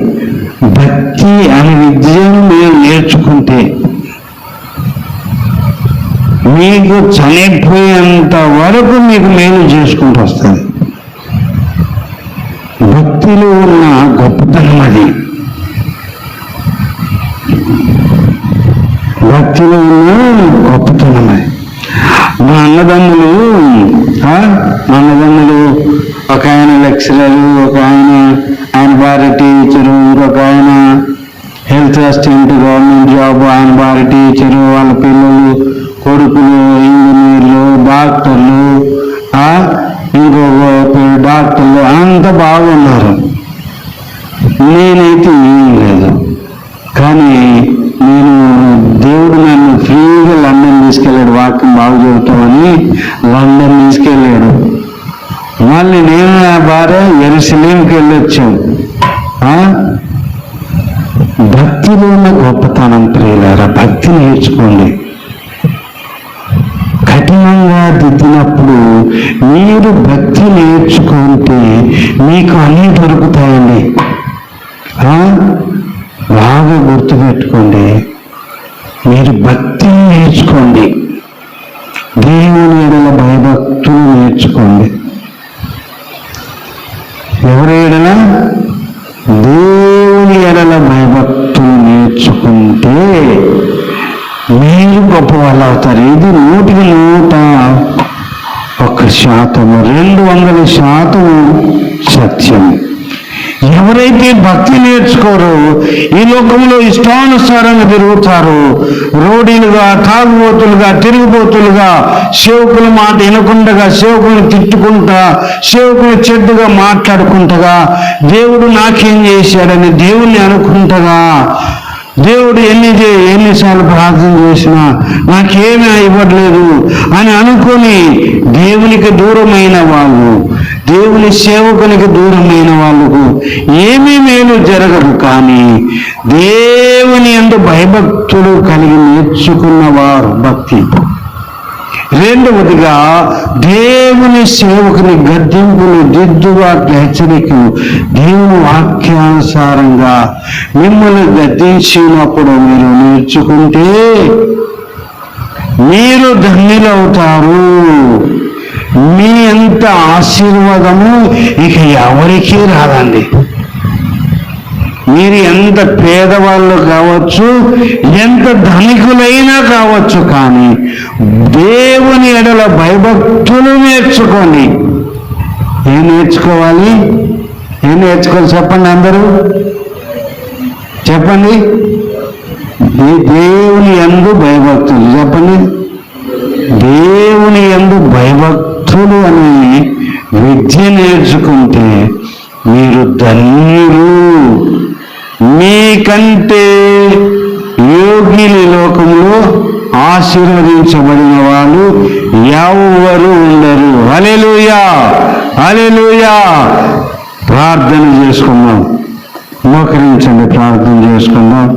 భక్తి అనే విద్యను మీరు నేర్చుకుంటే మీకు చనిపోయేంత వరకు మీకు మేలు చేసుకుంటూ వస్తుంది. భక్తిలో ఉన్న గొప్పతనం అది. భక్తిలో ఉన్న గొప్పతనం అది. మా అన్నదమ్ములు ఒక ఆయన లెక్చరర్, ఒక ఆయన భార్య టీచరు, ఇంకొక ఆయన హెల్త్ అసిస్టెంట్ గవర్నమెంట్ జాబ్, ఆయన భార్య టీచరు, వాళ్ళ పిల్లలు కొడుకులు ఇంజనీర్లు, డాక్టర్లు, ఇంకొక డాక్టర్లు, అంత బాగున్నారు. నేనైతే ఏం లేదు. కానీ నేను దేవుడు నన్ను ఫ్రీగా లండన్ తీసుకెళ్ళాడు. వాక్యం బాగు చెబుతామని లండన్ తీసుకెళ్ళాడు. మళ్ళీ నేను నా భార్య యెరూషలేముకి వెళ్ళొచ్చాం. భక్తిలో ఉన్న గొప్పతనం ప్రియులారా, భక్తి నేర్చుకోండి. కఠినంగా దిద్దినప్పుడు మీరు భక్తి నేర్చుకుంటే మీకు అన్నీ దొరుకుతాయండి. బాగా గుర్తుపెట్టుకోండి. మీరు భక్తిని నేర్చుకోండి. దేవుని ఎడల 100%, 200% సత్యం. ఎవరైతే భక్తి నేర్చుకోరో, ఈ లోకంలో ఇష్టానుసారంగా తిరుగుతారో, రోడీలుగా, తాగుబోతులుగా, తిరుగుబోతులుగా, సేవకుల మాట వినకుండగా, సేవకులను తిట్టుకుంటా, సేవకులు చెడ్డగా మాట్లాడుకుంటగా, దేవుడు నాకేం చేశాడని దేవుణ్ణి అనుకుంటగా, దేవుడు ఎన్నిసార్లు ప్రార్థన చేసినా నాకేమీ ఇవ్వట్లేదు అని అనుకొని దేవునికి దూరమైన వాళ్ళు, దేవుని సేవకునికి దూరమైన వాళ్ళకు ఏమీ మేలు జరగదు. కానీ దేవుని యందు భయభక్తులు కలిగి నేర్చుకున్నవారు భక్తి. రెండవదిగా దేవుని సేవకుని గద్దింపులు, దిద్దుబాట్లు, హెచ్చరికలు దేవుని వాక్యానుసారంగా మిమ్మల్ని గద్దించినప్పుడు మీరు నేర్చుకుంటే మీరు ధన్యులవుతారు. మీ అంత ఆశీర్వాదము ఇక ఎవరికీ రాదండి. మీరు ఎంత పేదవాళ్ళు కావచ్చు, ఎంత ధనికులైనా కావచ్చు, కానీ దేవుని ఎడల భయభక్తులు నేర్చుకోండి. ఏం నేర్చుకోవాలి? చెప్పండి, అందరూ చెప్పండి. దేవుని యందు భయభక్తులు చెప్పండి. దేవుని యందు భయభక్తులు అనే విద్య నేర్చుకుంటే మీరు ధన్యులు. మీకంటే యోగ్యుల లోకంలో ఆశీర్వదించబడిన వాళ్ళు ఎవరు ఉండరు. హల్లెలూయా, హల్లెలూయా. ప్రార్థన చేసుకుందాం, మోకరించండి, ప్రార్థన చేసుకుందాం.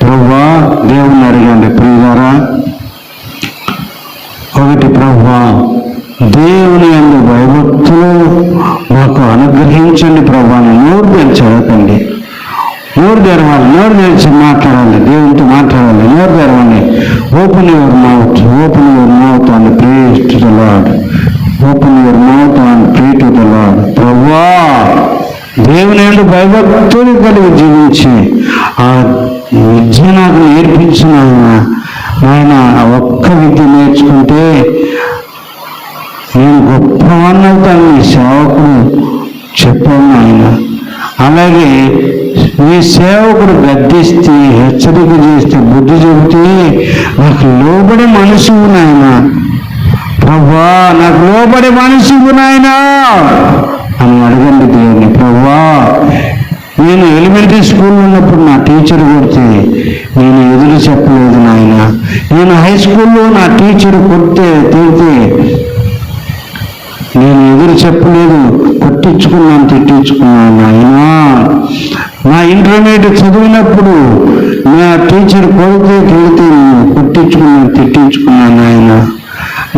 ప్రభువా, దేవుని అడగండి ప్రియులారా. ఒకటి, ప్రభువా, దేవుని యందు భయభక్తులు మాకు అనుగ్రహించండి ప్రభువా. నోరు తెరచకండి, నోరు తెరవాలి, నోరు తెరిచి మాట్లాడాలి, దేవునితో మాట్లాడాలి. నోరు తెరవండి. Open your mouth, open your mouth and pray to the lord. Open your mouth and pray to the lord. ప్రభువా, దేవుని యందు భయభక్తులు కలిగి జీవించి ఆ విద్య నాకు నేర్పించిన ఆయన ఒక్క విద్య నేర్చుకుంటే నేను గొప్పవాన్నవుతాను నీ సేవకుడు చెప్పాను ఆయన. అలాగే నీ సేవకుడు గద్దిస్తే, హెచ్చరిక చేస్తే, బుద్ధి చెబితే నాకు లోబడే మనిషివు నాయన. ప్రభువా, నాకు లోబడే మనిషివు నాయన అని అడగండి దేవుని. ప్రభువా, నేను ఎలిమెంటరీ స్కూల్లో ఉన్నప్పుడు నా టీచర్ కొడితే నేను ఎదురు చెప్పలేదు నాయన. నేను హై స్కూల్లో నా టీచర్ కొడితే తిడితే నేను ఎదురు చెప్పలేదు, కొట్టించుకున్నాను, తిట్టించుకున్నాను నాయన. నా ఇంటర్మీడియట్ చదివినప్పుడు నా టీచర్ కొడితే తిడితే నేను కొట్టించుకున్నాను, తిట్టించుకున్నాను నాయన.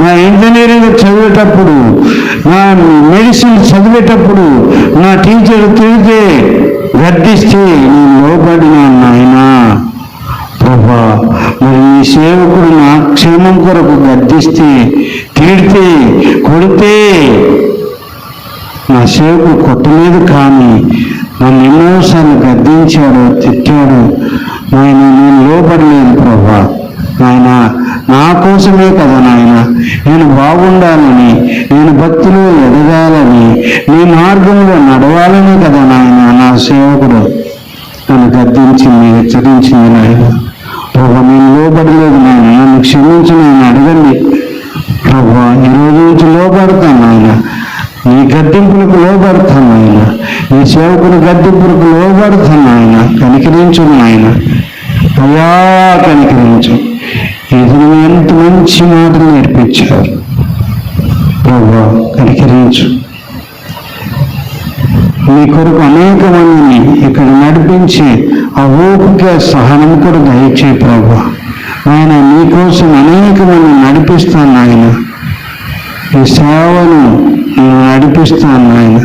నా ఇంజనీరింగ్ చదివేటప్పుడు, నా మెడిసిన్ చదివేటప్పుడు నా టీచర్ తిడితే, గద్దిస్తే నేను లోబడినాను నాయన. ప్రభా, మరి ఈ సేవకుడు నా క్షేమం కొరకు గద్దిస్తే, తిడితే, కొడితే, నా సేవకుడు కొట్టలేదు కానీ నన్ను ఎన్నోసార్లు గద్దించాడు, తిట్టాడు నాయన. నేను లోబడలేదు ప్రభా. నాయన, నా కోసమే కదా నాయన, నేను బాగుండాలని, నేను భక్తిలో ఎదగాలని, నీ మార్గంలో నడవాలని కదా నాయన నా సేవకుడు నన్ను గద్దించింది, హెచ్చరించింది నాయన. ప్రభా, నేను లోబడలేదు నాయన, నన్ను క్షమించి నేను అడగండి ప్రభా. ఈరోజు నుంచి లోబడతాను ఆయన, నీ గద్దింపులకు లోబడతాను ఆయన, నీ సేవకుని గద్దింపులకు లోబడతాను ఆయన. కనికరించు నాయన, అయ్యా కనికరించు. ఇది ఎంత మంచి మాటలు నేర్పించారు ప్రభా, కనికరించు. నీ కొరకు అనేక మందిని ఇక్కడ నడిపించి ఆ ఓపిక, సహనం కూడా దయచేయి ప్రభా. ఆయన నీకోసం అనేక మందిని నడిపిస్తాను ఆయన. ఈ సేవను నేను నడిపిస్తాను ఆయన,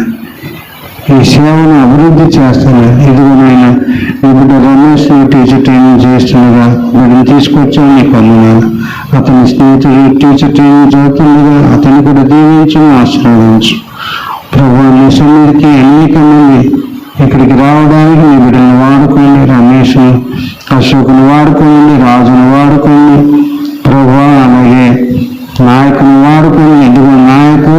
ఈ సేవను అభివృద్ధి చేస్తాను. ఇదిగో నాయన, నీ బిడ్డ రమేష్ని టీచర్ ట్రైనింగ్ చేస్తుండగా బిడ్డను తీసుకొచ్చాను నీకు అన్నాను. అతని స్నేహితుడు టీచర్ ట్రైనింగ్ చదువుతుండగా అతన్ని కూడా దీవించు, ఆశీర్వదించు ప్రభు. నీ సన్నిధికి అనేక మంది ఇక్కడికి రావడానికి నీ బిడ్డను వాడుకోండి. రమేష్ని, అశోకుని వాడుకోండి, రాజును వాడుకోండి ప్రభు. అలాగే నాయకుని వాడుకొని, ఇదిగో నాయకు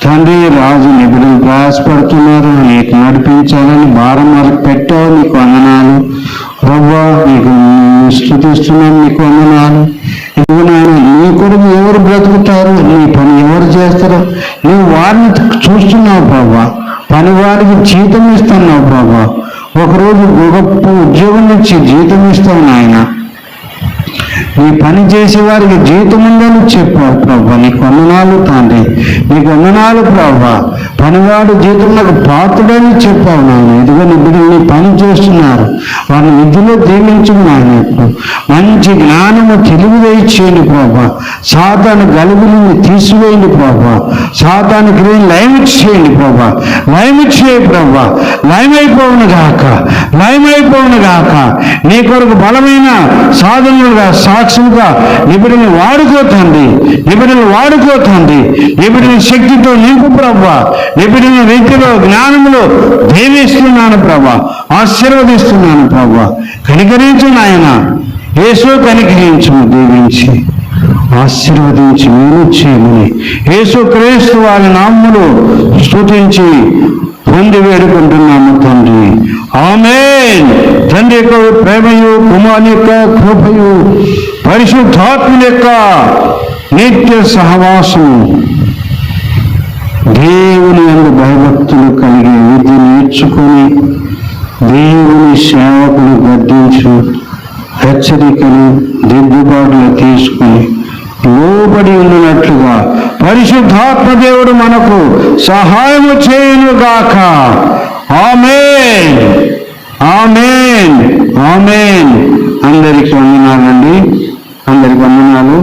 తండ్రి రాజు నిబిడలు ప్రయాసపడుతున్నారు, నీకు నడిపించాలని భారం వాళ్ళకి పెట్టావు, నీకు వందనాలు ప్రభువా. నీకు స్తుతిస్తున్నాను, నీకు వందనాలు. ఇదిగో నాయన, నీ కొరకు ఎవరు బ్రతుకుతారు, నీ పని ఎవరు చేస్తారో నువ్వు వారిని చూస్తున్నావు ప్రభా. పని వారికి జీతం ఇస్తున్నావు ప్రభా. ఒకరోజు గొప్ప ఉద్యోగం నుంచి జీతం ఇస్తావు నాయన. నీ పని చేసే వారికి జీతం ఉందని చెప్పావు ప్రభా. నీకు వందనాలు తండ్రి, నీకు వందనాలు ప్రభా. పనివాడు జీతంలో పాత్రుడని చెప్పావు నాయన. ఇదిగో నీ పని చేస్తున్నారు, వారిని విద్యలో దీవించు నాయన. మంచి జ్ఞానము తెలివి దయచేయండి ప్రభా. సాతాను గలుగుని తీసివేయండి ప్రభా. సాతాను క్రియలు లయమిచ్చేయండి ప్రభా. లయమిచ్చేయ ప్రభా. లయమైపోవును గాక, లయమైపోవును గాక. నీ కొరకు బలమైన సాధనలుగా సాక్షులుగా నిబిడిని వాడుకోతండి, నిబిడిని వాడుకోతండి. నిబిడిని శక్తితో నింపు ప్రభా. నిబిడిన రీతిలో జ్ఞానములో దీవిస్తున్నాను ప్రభా, ఆశీర్వదిస్తున్నాను ప్రభా. కనికరించు నాయన, యేసు కనికరించు, దీవించి ఆశీర్వదించి మేలు చేయమని యేసు క్రీస్తు వారి నామములో స్తుతించి పొంది వేడుకుంటున్నాము తండ్రి. ఆమేన్. తండ్రి యొక్క ప్రేమయు, కుమారుని యొక్క కృపయు, పరిశుద్ధాత్ముని యొక్క నిత్య సహవాసము, దేవుని యందు భయభక్తులు కలిగి విధి నేర్చుకొని దేవుని సేవకులు గద్దించు హెచ్చరికలు దిద్దుబాటులు తీసుకుని లోబడి ఉన్నట్లుగా పరిశుద్ధాత్మ దేవుడు మనకు సహాయము చేయునుగాక. ఆమేన్, ఆమేన్, ఆమేన్. అందరికీ వందనాలండి, అందరికి వందనాలు.